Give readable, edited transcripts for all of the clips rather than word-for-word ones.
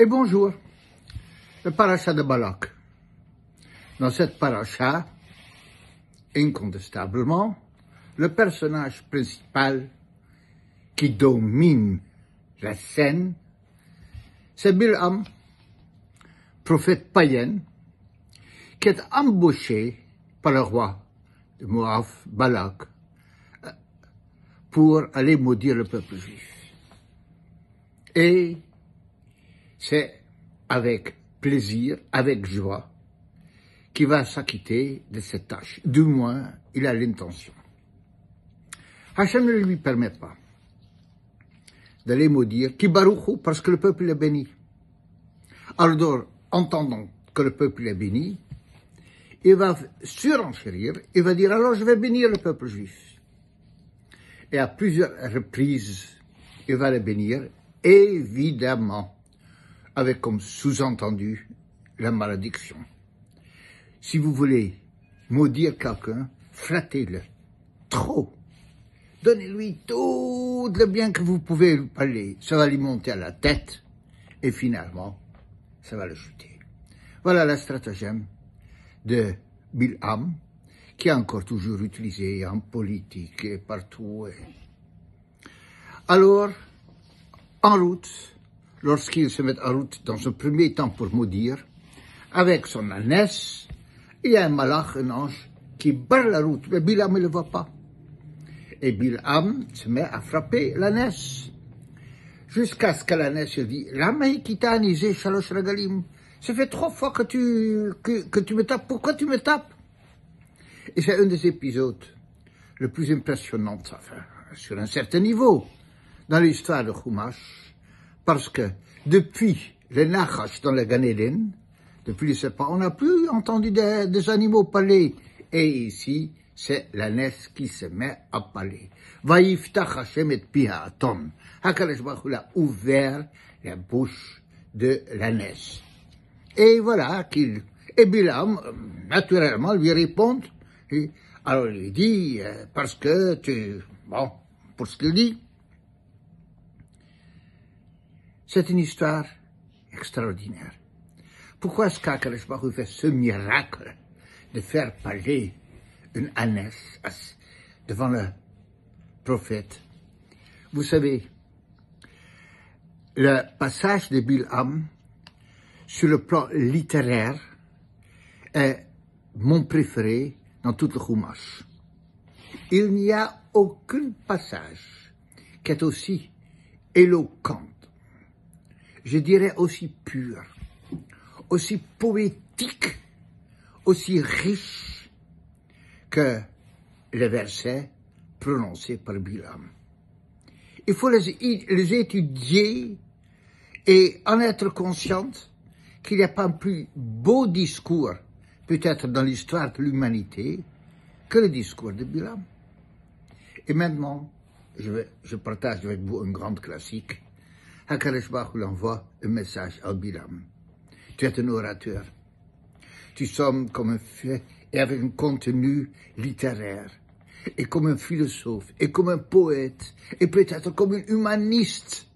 Et bonjour, le paracha de Balak. Dans cette paracha, incontestablement, le personnage principal qui domine la scène, c'est Bilam, prophète païen, qui est embauché par le roi de Moab, Balak, pour aller maudire le peuple juif. Et c'est avec plaisir, avec joie, qu'il va s'acquitter de cette tâche. Du moins, il a l'intention. Hachem ne lui permet pas d'aller maudire Kibaruchu, parce que le peuple est béni. Alors, entendant que le peuple est béni, il va surenchérir, il va dire, alors je vais bénir le peuple juif. Et à plusieurs reprises, il va le bénir, évidemment, avec comme sous-entendu la malédiction. Si vous voulez maudire quelqu'un, flattez-le trop. Donnez-lui tout le bien que vous pouvez lui parler. Ça va lui monter à la tête et finalement, ça va le chuter. Voilà la stratagème de Bilam, qui est encore toujours utilisé en politique et partout. Alors, en route, lorsqu'il se met en route dans un premier temps pour maudire, avec son ânesse, il y a un malach, un ange, qui barre la route, mais Bilam ne le voit pas. Et Bilam se met à frapper l'ânesse, jusqu'à ce que l'ânesse dit, ça fait 3 fois que tu me tapes, pourquoi tu me tapes? Et c'est un des épisodes le plus impressionnants, enfin, sur un certain niveau, dans l'histoire de Chumash, parce que depuis le Nachash dans le Gan Eden, depuis le serpent, on n'a plus entendu des animaux parler. Et ici, c'est l'ânesse qui se met à parler. Vayiftach Hashem et piha atom. HaKadosh Baruch Hu a ouvert la bouche de l'ânesse. Et voilà et Bilam, naturellement, lui répond. Alors il dit, parce que pour ce qu'il dit, c'est une histoire extraordinaire. Pourquoi est-ce qu'HaKadosh Baruch Hu fait ce miracle de faire parler une ânesse devant le prophète? Vous savez, le passage de Bilam, sur le plan littéraire, est mon préféré dans tout le Chumash. Il n'y a aucun passage qui est aussi éloquent, je dirais aussi pur, aussi poétique, aussi riche que les versets prononcés par Bilam. Il faut les étudier et en être conscient qu'il n'y a pas un plus beau discours, peut-être dans l'histoire de l'humanité, que le discours de Bilam. Et maintenant, je partage avec vous un grand classique. HaKadosh Baruch Hu envoie un message à Bilam. Tu es un orateur. Tu sommes comme un fait et avec un contenu littéraire, et comme un philosophe, et comme un poète, et peut-être comme un humaniste.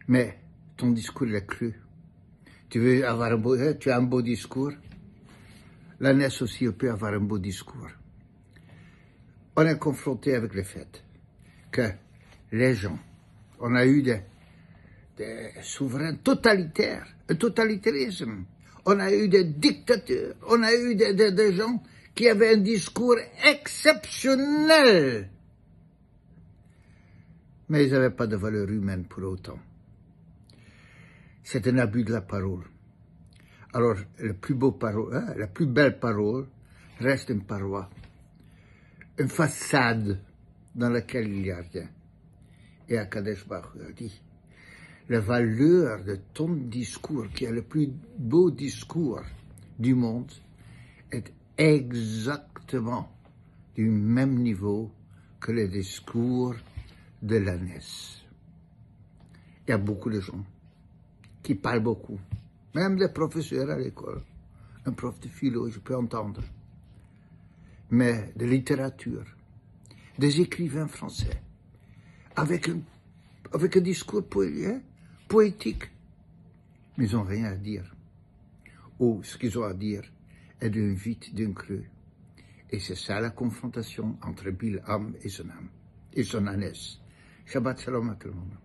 Mais ton discours est cru. Tu as un beau discours. L'ânesse aussi peut avoir un beau discours. On est confronté avec le fait que les gens, on a eu des souverains totalitaires, un totalitarisme. On a eu des dictateurs, on a eu des gens qui avaient un discours exceptionnel. Mais ils n'avaient pas de valeur humaine pour autant. C'est un abus de la parole. Alors, la plus belle parole reste une paroi, une façade dans laquelle il n'y a rien. Et HaKadosh Baruch Hu a dit, la valeur de ton discours, qui est le plus beau discours du monde, est exactement du même niveau que le discours de l'ânesse. Il y a beaucoup de gens qui parlent beaucoup, même des professeurs à l'école. Un prof de philo, je peux entendre. Mais de littérature, des écrivains français, avec un discours poétiques, mais ils n'ont rien à dire. Ou ce qu'ils ont à dire est d'un vide, d'un creux. Et c'est ça la confrontation entre Bilham et son âme, et son ânesse. Shabbat shalom à tout le monde.